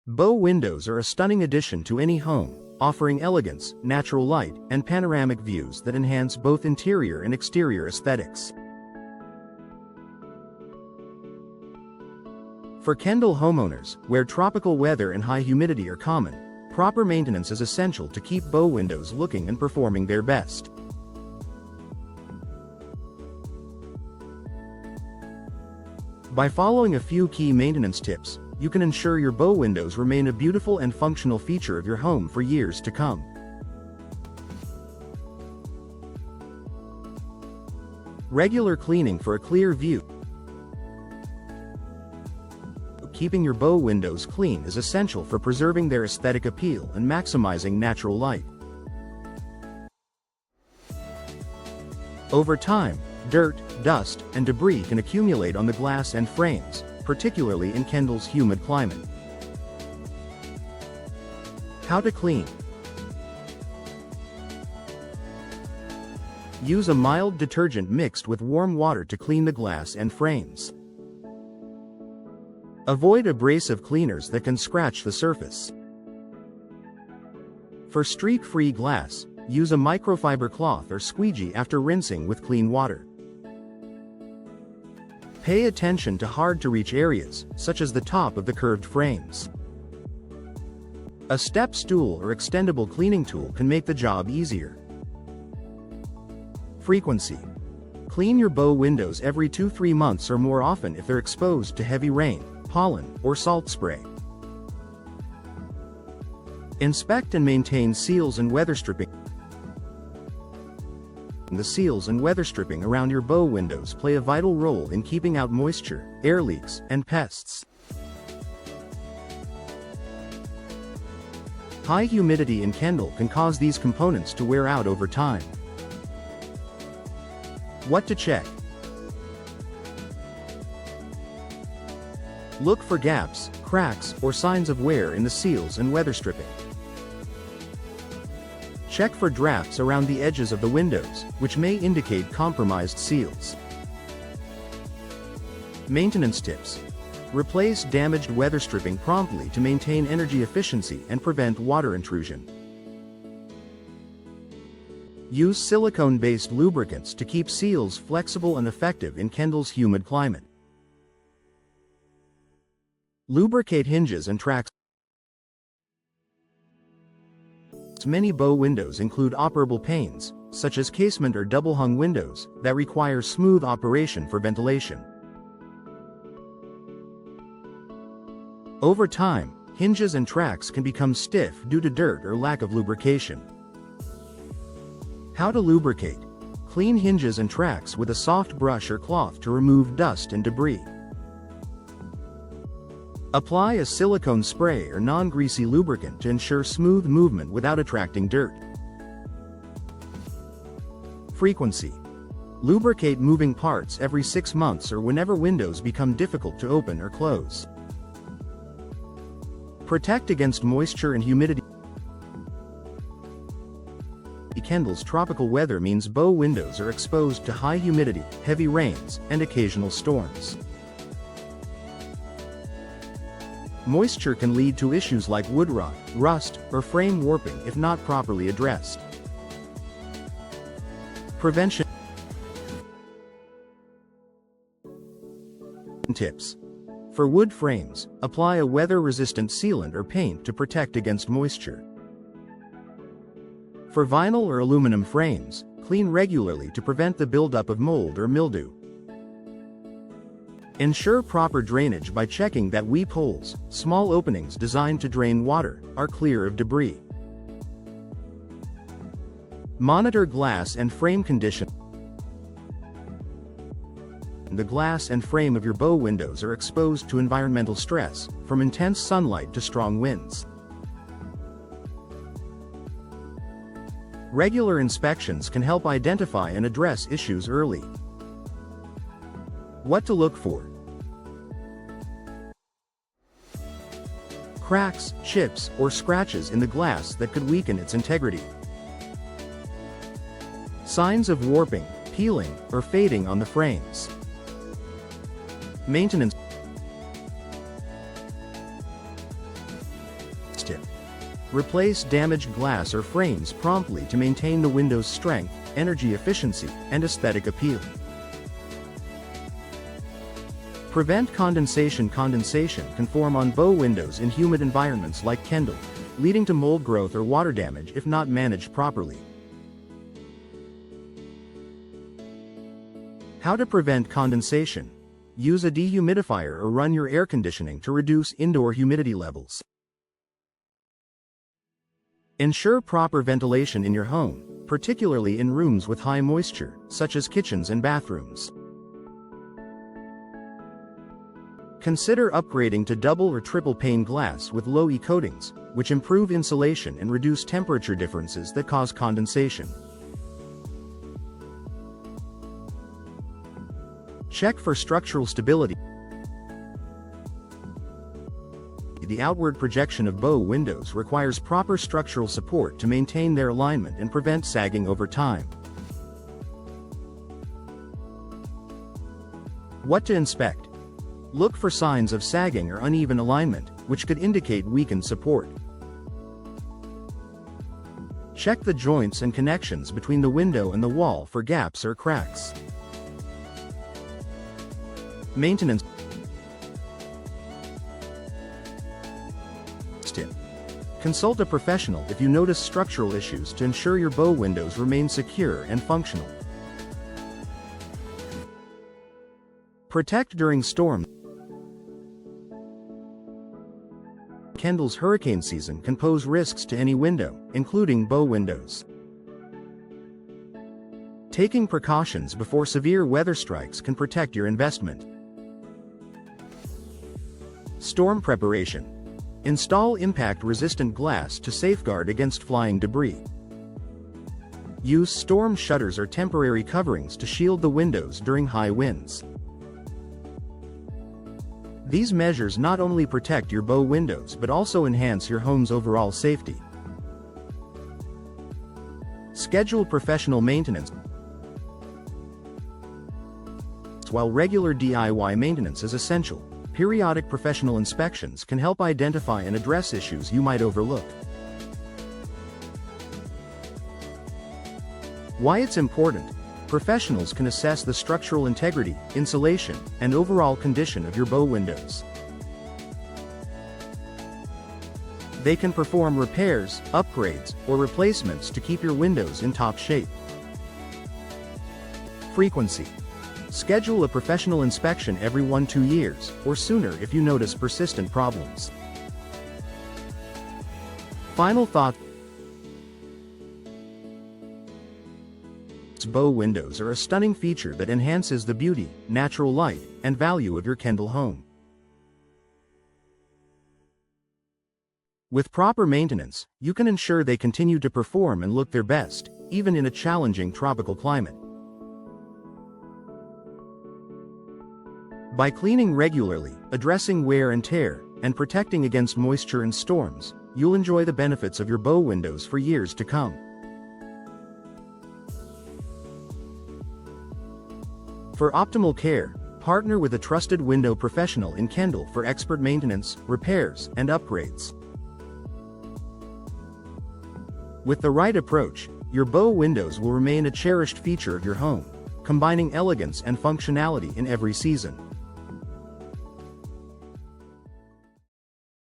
Bow windows are a stunning addition to any home, offering elegance, natural light, and panoramic views that enhance both interior and exterior aesthetics. For Kendall homeowners, where tropical weather and high humidity are common, proper maintenance is essential to keep bow windows looking and performing their best. By following a few key maintenance tips, you can ensure your bow windows remain a beautiful and functional feature of your home for years to come. Regular cleaning for a clear view. Keeping your bow windows clean is essential for preserving their aesthetic appeal and maximizing natural light. Over time, dirt, dust, and debris can accumulate on the glass and frames, particularly in Kendall's humid climate. How to clean. Use a mild detergent mixed with warm water to clean the glass and frames. Avoid abrasive cleaners that can scratch the surface. For streak-free glass, use a microfiber cloth or squeegee after rinsing with clean water. Pay attention to hard-to-reach areas, such as the top of the curved frames. A step stool or extendable cleaning tool can make the job easier. Frequency. Clean your bow windows every 2-3 months or more often if they're exposed to heavy rain, pollen, or salt spray. Inspect and maintain seals and weather stripping. The seals and weather stripping around your bow windows play a vital role in keeping out moisture, air leaks, and pests. High humidity in Kendall can cause these components to wear out over time. What to check? Look for gaps, cracks, or signs of wear in the seals and weather stripping. Check for drafts around the edges of the windows, which may indicate compromised seals. Maintenance tips. Replace damaged weather stripping promptly to maintain energy efficiency and prevent water intrusion. Use silicone-based lubricants to keep seals flexible and effective in Kendall's humid climate. Lubricate hinges and tracks. Many bow windows include operable panes, such as casement or double-hung windows, that require smooth operation for ventilation. Over time, hinges and tracks can become stiff due to dirt or lack of lubrication. How to lubricate. Clean hinges and tracks with a soft brush or cloth to remove dust and debris. Apply a silicone spray or non-greasy lubricant to ensure smooth movement without attracting dirt. Frequency. Lubricate moving parts every 6 months or whenever windows become difficult to open or close. Protect against moisture and humidity. Kendall's tropical weather means bow windows are exposed to high humidity, heavy rains, and occasional storms. Moisture can lead to issues like wood rot, rust, or frame warping if not properly addressed. Prevention tips. For wood frames, apply a weather-resistant sealant or paint to protect against moisture. For vinyl or aluminum frames, clean regularly to prevent the buildup of mold or mildew. Ensure proper drainage by checking that weep holes, small openings designed to drain water, are clear of debris. Monitor glass and frame condition. The glass and frame of your bow windows are exposed to environmental stress, from intense sunlight to strong winds. Regular inspections can help identify and address issues early. What to look for. Cracks, chips, or scratches in the glass that could weaken its integrity. Signs of warping, peeling, or fading on the frames. Maintenance. tip. Replace damaged glass or frames promptly to maintain the window's strength, energy efficiency, and aesthetic appeal. Prevent condensation. Condensation can form on bow windows in humid environments like Kendall, leading to mold growth or water damage if not managed properly. How to prevent condensation? Use a dehumidifier or run your air conditioning to reduce indoor humidity levels. Ensure proper ventilation in your home, particularly in rooms with high moisture, such as kitchens and bathrooms. Consider upgrading to double or triple pane glass with low-E coatings, which improve insulation and reduce temperature differences that cause condensation. Check for structural stability. The outward projection of bow windows requires proper structural support to maintain their alignment and prevent sagging over time. What to inspect? Look for signs of sagging or uneven alignment, which could indicate weakened support. Check the joints and connections between the window and the wall for gaps or cracks. Maintenance tip. Consult a professional if you notice structural issues to ensure your bow windows remain secure and functional. Protect during storms. Kendall's hurricane season can pose risks to any window, including bow windows. Taking precautions before severe weather strikes can protect your investment. Storm preparation. Install impact-resistant glass to safeguard against flying debris. Use storm shutters or temporary coverings to shield the windows during high winds. These measures not only protect your bow windows but also enhance your home's overall safety. Schedule professional maintenance. While regular DIY maintenance is essential, periodic professional inspections can help identify and address issues you might overlook. Why it's important? Professionals can assess the structural integrity, insulation, and overall condition of your bow windows. They can perform repairs, upgrades, or replacements to keep your windows in top shape. Frequency. Schedule a professional inspection every 1-2 years, or sooner if you notice persistent problems. Final thought. Bow windows are a stunning feature that enhances the beauty, natural light, and value of your Kendall home. With proper maintenance, you can ensure they continue to perform and look their best, even in a challenging tropical climate. By cleaning regularly, addressing wear and tear, and protecting against moisture and storms, you'll enjoy the benefits of your bow windows for years to come. For optimal care, partner with a trusted window professional in Kendall for expert maintenance, repairs, and upgrades. With the right approach, your bow windows will remain a cherished feature of your home, combining elegance and functionality in every season.